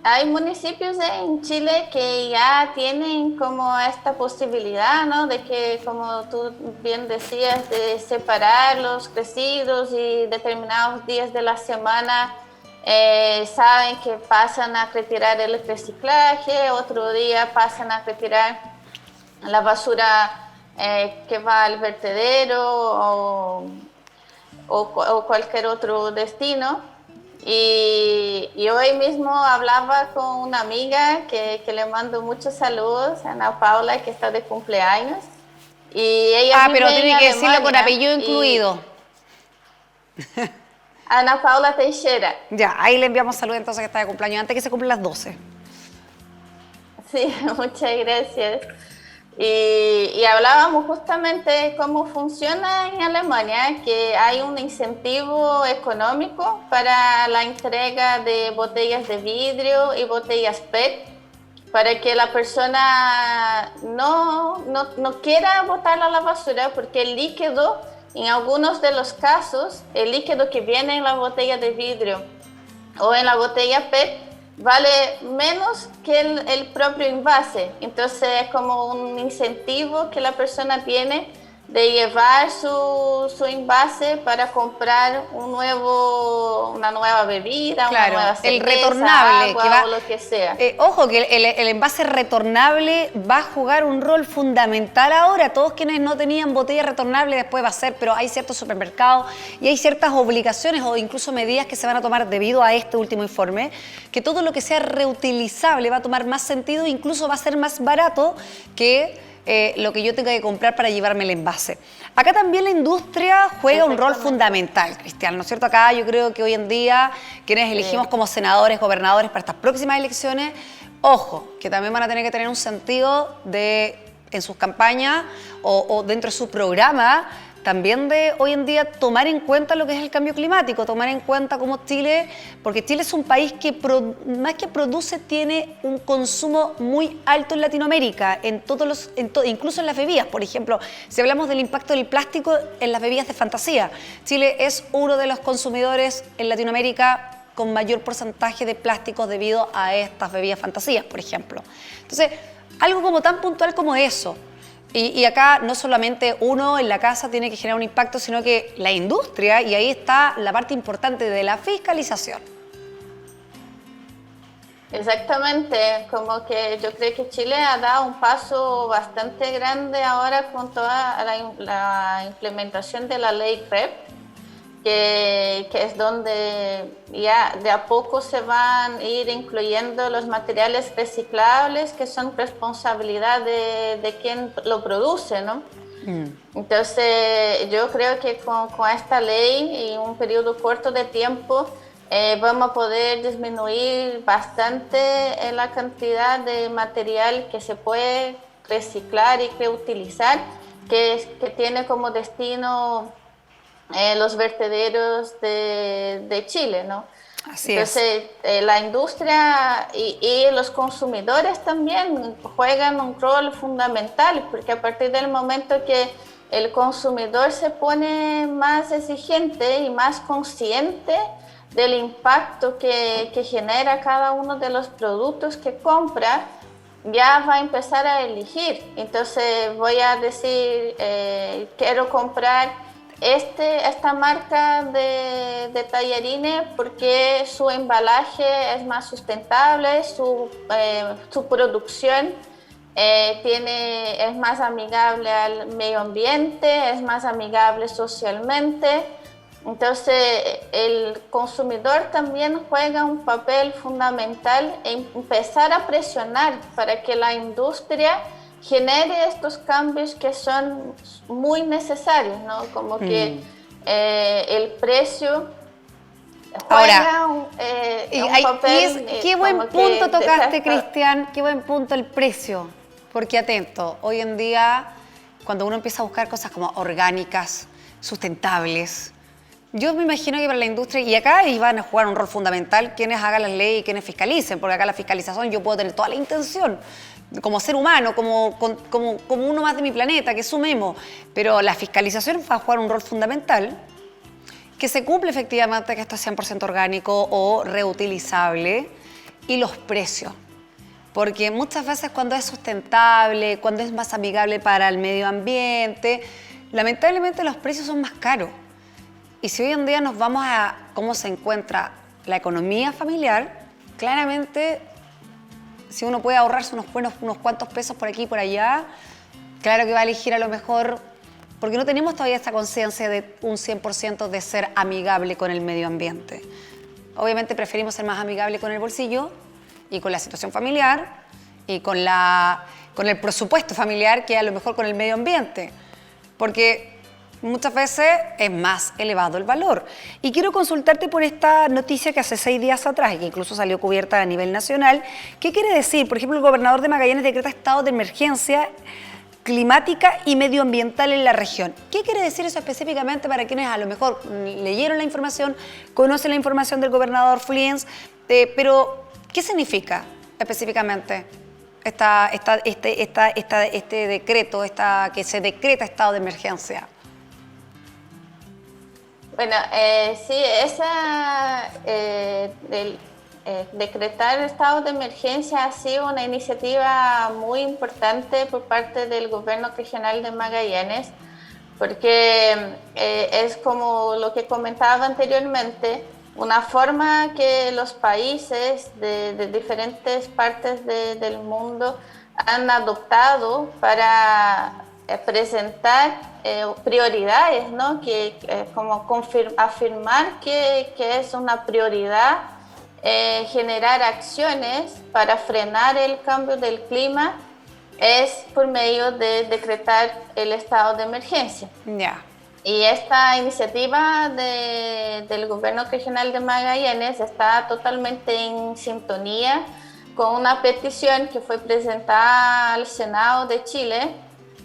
[SPEAKER 3] hay municipios en Chile que ya tienen como esta posibilidad, ¿no? De que, como tú bien decías, de separar los residuos y determinados días de la semana saben que pasan a retirar el reciclaje, otro día pasan a retirar la basura que va al vertedero o cualquier otro destino. Y hoy mismo hablaba con una amiga que le mando muchos saludos, Ana Paula, que está de cumpleaños. Y ella vive
[SPEAKER 2] pero tiene
[SPEAKER 3] en
[SPEAKER 2] que decirlo con
[SPEAKER 3] Alemania,
[SPEAKER 2] apellido incluido.
[SPEAKER 3] Ana Paula Teixeira.
[SPEAKER 2] Ya, ahí le enviamos saludos entonces que está de cumpleaños, antes que se cumplan las 12.
[SPEAKER 3] Sí, muchas gracias. Y hablábamos justamente de cómo funciona en Alemania, que hay un incentivo económico para la entrega de botellas de vidrio y botellas PET, para que la persona no quiera botarla a la basura, porque el líquido, en algunos de los casos, el líquido que viene en la botella de vidrio o en la botella PET vale menos que el propio envase. Entonces es como un incentivo que la persona tiene de llevar su envase para comprar una nueva bebida,
[SPEAKER 2] claro,
[SPEAKER 3] una nueva cerveza,
[SPEAKER 2] el retornable,
[SPEAKER 3] agua,
[SPEAKER 2] que va,
[SPEAKER 3] o lo que sea.
[SPEAKER 2] Ojo, que el envase retornable va a jugar un rol fundamental ahora. Todos quienes no tenían botella retornable después va a ser, pero hay ciertos supermercados y hay ciertas obligaciones o incluso medidas que se van a tomar debido a este último informe, que todo lo que sea reutilizable va a tomar más sentido, incluso va a ser más barato que lo que yo tenga que comprar para llevarme el envase. Acá también la industria juega un rol fundamental, Cristian, ¿no es cierto? Acá yo creo que hoy en día quienes elegimos como senadores, gobernadores para estas próximas elecciones, ojo, que también van a tener que tener un sentido en sus campañas o dentro de su programa, también de hoy en día tomar en cuenta lo que es el cambio climático, tomar en cuenta cómo Chile, porque Chile es un país que más que produce, tiene un consumo muy alto en Latinoamérica, incluso en las bebidas, por ejemplo, si hablamos del impacto del plástico en las bebidas de fantasía, Chile es uno de los consumidores en Latinoamérica con mayor porcentaje de plásticos debido a estas bebidas fantasías, por ejemplo. Entonces, algo como tan puntual como eso. Y acá no solamente uno en la casa tiene que generar un impacto, sino que la industria, y ahí está la parte importante de la fiscalización.
[SPEAKER 3] Exactamente, como que yo creo que Chile ha dado un paso bastante grande ahora con toda la implementación de la ley PREP, que es donde ya de a poco se van a ir incluyendo los materiales reciclables que son responsabilidad de quien lo produce, ¿no? Entonces yo creo que con esta ley y un periodo corto de tiempo vamos a poder disminuir bastante la cantidad de material que se puede reciclar y reutilizar, que tiene como destino los vertederos de Chile, ¿no?
[SPEAKER 2] Así
[SPEAKER 3] Entonces, la industria y los consumidores también juegan un rol fundamental, porque a partir del momento que el consumidor se pone más exigente y más consciente del impacto que genera cada uno de los productos que compra, ya va a empezar a elegir. Entonces voy a decir, quiero comprar esta marca de tallarines porque su embalaje es más sustentable, su producción es más amigable al medio ambiente, es más amigable socialmente. Entonces el consumidor también juega un papel fundamental en empezar a presionar para que la industria genere estos cambios que son muy necesarios, ¿no? Como que el precio juega un papel.
[SPEAKER 2] Qué buen punto tocaste, Cristian, qué buen punto el precio, porque atento, hoy en día cuando uno empieza a buscar cosas como orgánicas, sustentables, yo me imagino que para la industria, y acá van a jugar un rol fundamental quienes hagan las leyes y quienes fiscalicen, porque acá la fiscalización yo puedo tener toda la intención, como ser humano, como uno más de mi planeta, que sumemos, pero la fiscalización va a jugar un rol fundamental, que se cumple efectivamente que esto es 100% orgánico o reutilizable, y los precios. Porque muchas veces cuando es sustentable, cuando es más amigable para el medio ambiente, lamentablemente los precios son más caros. Y si hoy en día nos vamos a cómo se encuentra la economía familiar, claramente si uno puede ahorrarse unos cuantos pesos por aquí y por allá, claro que va a elegir a lo mejor, porque no tenemos todavía esta conciencia de un 100% de ser amigable con el medio ambiente. Obviamente preferimos ser más amigable con el bolsillo y con la situación familiar y con el presupuesto familiar que a lo mejor con el medio ambiente, porque muchas veces es más elevado el valor. Y quiero consultarte por esta noticia que hace 6 días atrás y que incluso salió cubierta a nivel nacional. ¿Qué quiere decir? Por ejemplo, el gobernador de Magallanes decreta estado de emergencia climática y medioambiental en la región. ¿Qué quiere decir eso específicamente para quienes a lo mejor leyeron la información, conocen la información del gobernador Fliens, pero ¿qué significa específicamente? este decreto, que se decreta estado de emergencia?
[SPEAKER 3] Bueno, sí, decretar el estado de emergencia ha sido una iniciativa muy importante por parte del gobierno regional de Magallanes, porque es como lo que comentaba anteriormente, una forma que los países de diferentes partes del mundo han adoptado para presentar prioridades, ¿no? Como afirmar que es una prioridad generar acciones para frenar el cambio del clima es por medio de decretar el estado de emergencia.
[SPEAKER 2] Ya.
[SPEAKER 3] Y esta iniciativa del gobierno regional de Magallanes está totalmente en sintonía con una petición que fue presentada al Senado de Chile,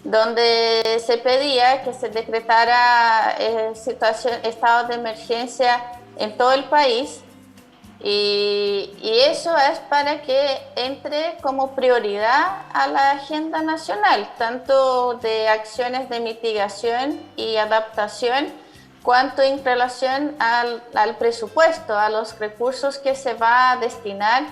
[SPEAKER 3] donde se pedía que se decretara estado de emergencia en todo el país. Y eso es para que entre como prioridad a la agenda nacional, tanto de acciones de mitigación y adaptación, cuanto en relación al presupuesto, a los recursos que se va a destinar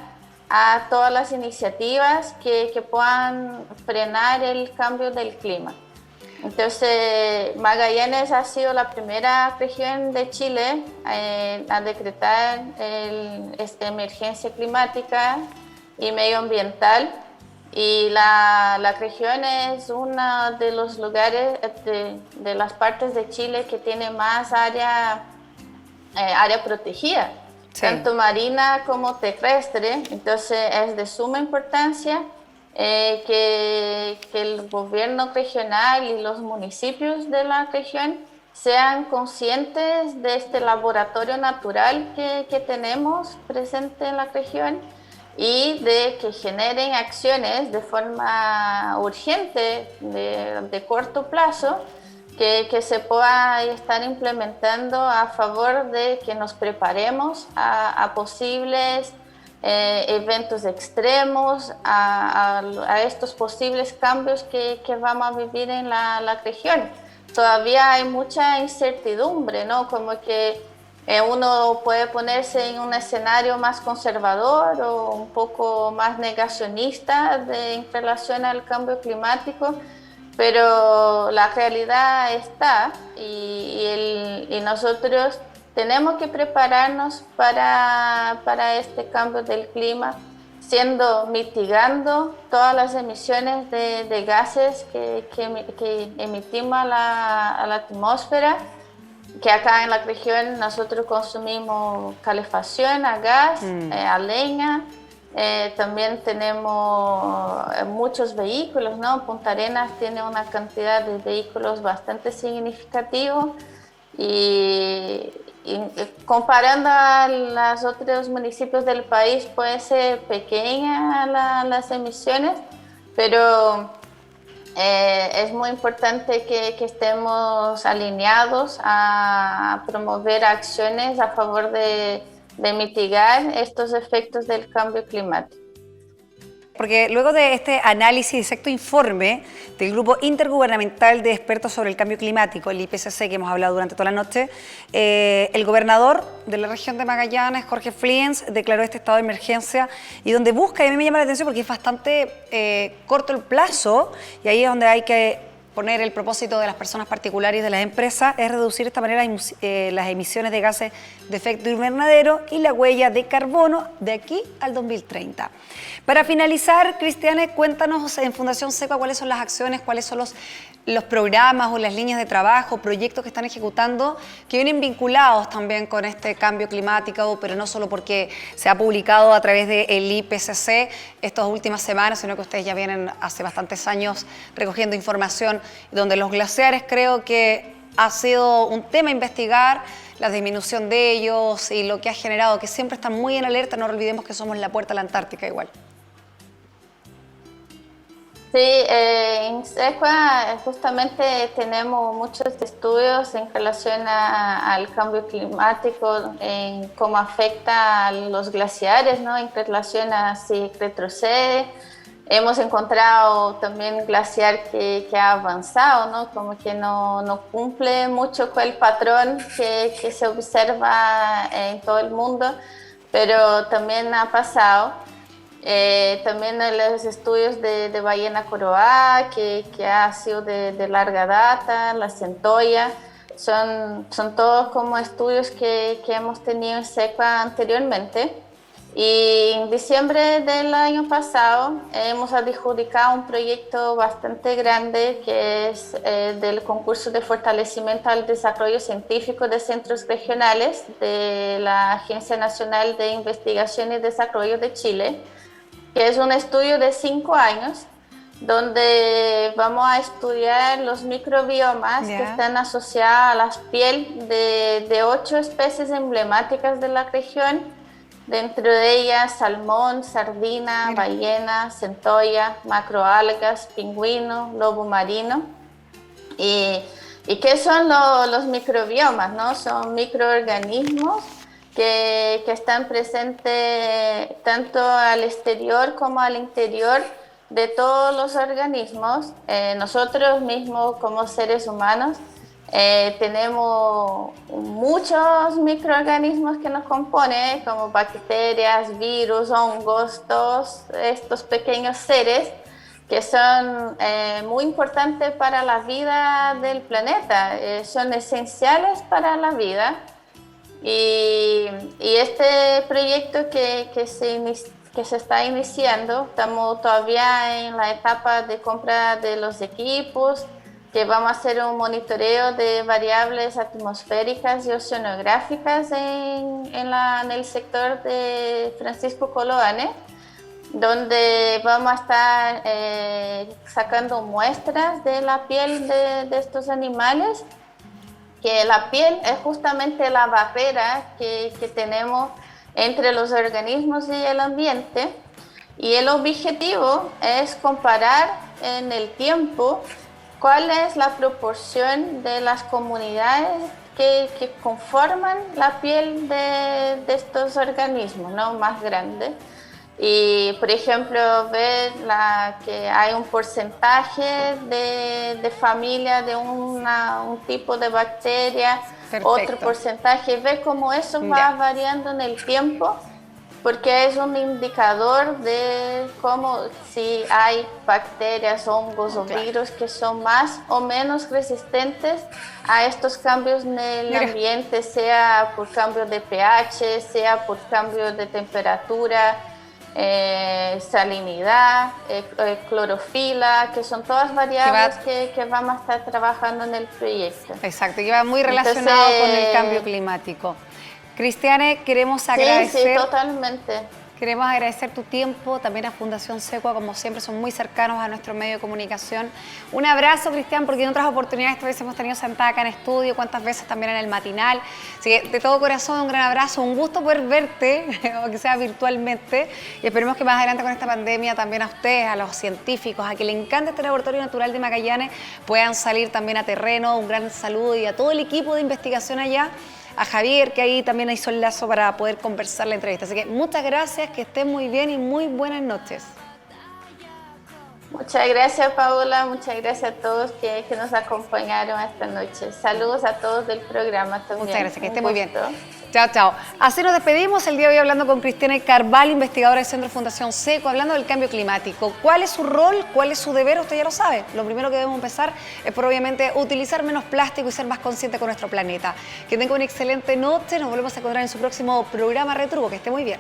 [SPEAKER 3] a todas las iniciativas que puedan frenar el cambio del clima. Entonces, Magallanes ha sido la primera región de Chile a decretar esta emergencia climática y medioambiental. Y la región es uno de los lugares, de las partes de Chile que tiene más área protegida, sí, tanto marina como terrestre. Entonces, es de suma importancia que el gobierno regional y los municipios de la región sean conscientes de este laboratorio natural que tenemos presente en la región y de que generen acciones de forma urgente, de corto plazo, que se pueda estar implementando a favor de que nos preparemos a posibles eventos extremos, a estos posibles cambios que vamos a vivir en la región. Todavía hay mucha incertidumbre, ¿no? Como que uno puede ponerse en un escenario más conservador o un poco más negacionista en relación al cambio climático, pero la realidad está y nosotros tenemos que prepararnos para este cambio del clima, mitigando todas las emisiones de gases que emitimos a la atmósfera, que acá en la región nosotros consumimos calefacción a gas, a leña. También tenemos muchos vehículos, ¿no? Punta Arenas tiene una cantidad de vehículos bastante significativo y comparando a los otros municipios del país puede ser pequeña las emisiones, pero es muy importante que estemos alineados a promover acciones a favor de mitigar estos efectos del cambio climático.
[SPEAKER 2] Porque luego de este análisis de sexto informe del Grupo Intergubernamental de Expertos sobre el Cambio Climático, el IPCC, que hemos hablado durante toda la noche, el gobernador de la región de Magallanes, Jorge Fliens, declaró este estado de emergencia y donde busca, y a mí me llama la atención porque es bastante corto el plazo, y ahí es donde hay que poner el propósito de las personas particulares y de las empresas, es reducir de esta manera las emisiones de gases de efecto invernadero y la huella de carbono de aquí al 2030. Para finalizar, Cristiane, cuéntanos en Fundación SECA cuáles son las acciones, cuáles son los programas o las líneas de trabajo, proyectos que están ejecutando, que vienen vinculados también con este cambio climático, pero no solo porque se ha publicado a través del IPCC estas últimas semanas, sino que ustedes ya vienen hace bastantes años recogiendo información, donde los glaciares creo que ha sido un tema a investigar, la disminución de ellos y lo que ha generado, que siempre están muy en alerta, no olvidemos que somos la puerta a la Antártica igual.
[SPEAKER 3] Sí, en SECA justamente tenemos muchos estudios en relación al cambio climático, en cómo afecta a los glaciares, ¿no? En relación a si retrocede Hemos encontrado también glaciar que ha avanzado, ¿no? Como que no cumple mucho con el patrón que se observa en todo el mundo, pero también ha pasado. También en los estudios de ballena coroá, que ha sido de larga data, la centolla, son todos como estudios que hemos tenido en SECUA anteriormente. Y en diciembre del año pasado hemos adjudicado un proyecto bastante grande que es del concurso de fortalecimiento al desarrollo científico de centros regionales de la Agencia Nacional de Investigación y Desarrollo de Chile, que es un estudio de 5 años donde vamos a estudiar los microbiomas que están asociados a la piel de 8 especies emblemáticas de la región. Dentro de ellas, salmón, sardina, ballena, centolla, macroalgas, pingüino, lobo marino. ¿Y qué son los microbiomas, ¿no? Son microorganismos que están presentes tanto al exterior como al interior de todos los organismos. Nosotros mismos como seres humanos tenemos muchos microorganismos que nos componen, como bacterias, virus, hongos, todos estos pequeños seres que son muy importantes para la vida del planeta, son esenciales para la vida. Y este proyecto que se está iniciando, estamos todavía en la etapa de compra de los equipos, que vamos a hacer un monitoreo de variables atmosféricas y oceanográficas en el sector de Francisco Coloane, donde vamos a estar sacando muestras de la piel de estos animales, que la piel es justamente la barrera que tenemos entre los organismos y el ambiente, y el objetivo es comparar en el tiempo cuál es la proporción de las comunidades que conforman la piel de estos organismos, ¿no? Más grandes. Y, por ejemplo, ver que hay un porcentaje de familia de un tipo de bacteria,
[SPEAKER 2] Perfecto.
[SPEAKER 3] Otro porcentaje, ver cómo eso va variando en el tiempo, porque es un indicador de cómo si hay bacterias, hongos o virus que son más o menos resistentes a estos cambios en el ambiente, sea por cambio de pH, sea por cambio de temperatura, salinidad, clorofila, que son todas variables que vamos a estar trabajando en el proyecto.
[SPEAKER 2] Exacto, que va muy relacionado con el cambio climático. Cristiane, queremos agradecer.
[SPEAKER 3] Sí, totalmente.
[SPEAKER 2] Queremos agradecer tu tiempo, también a Fundación SECUA, como siempre, son muy cercanos a nuestro medio de comunicación. Un abrazo, Cristian, porque en otras oportunidades esta vez hemos tenido sentada acá en estudio, cuántas veces también en el matinal. Así que de todo corazón, un gran abrazo, un gusto poder verte, aunque sea virtualmente, y esperemos que más adelante con esta pandemia también a ustedes, a los científicos, a que le encanta este Laboratorio Natural de Magallanes, puedan salir también a terreno. Un gran saludo y a todo el equipo de investigación allá, a Javier, que ahí también hizo el lazo para poder conversar la entrevista. Así que muchas gracias, que estén muy bien y muy buenas noches.
[SPEAKER 3] Muchas gracias, Paola, muchas gracias a todos que nos acompañaron esta noche. Saludos a todos del programa también.
[SPEAKER 2] Muchas gracias, que estén muy bien. Chao, chao. Así nos despedimos el día de hoy hablando con Cristiane Carvalho, investigadora del Centro Fundación SECUA, hablando del cambio climático. ¿Cuál es su rol? ¿Cuál es su deber? Usted ya lo sabe. Lo primero que debemos empezar es por, obviamente, utilizar menos plástico y ser más conscientes con nuestro planeta. Que tenga una excelente noche. Nos volvemos a encontrar en su próximo programa Retruco. Que esté muy bien.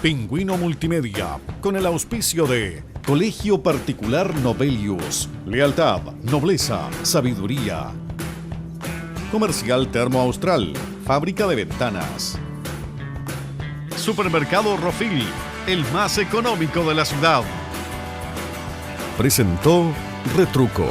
[SPEAKER 1] Pingüino Multimedia, con el auspicio de Colegio Particular Novelius, lealtad, nobleza, sabiduría. Comercial Termo Austral, fábrica de ventanas. Supermercado Rofil, el más económico de la ciudad. Presentó Retruco.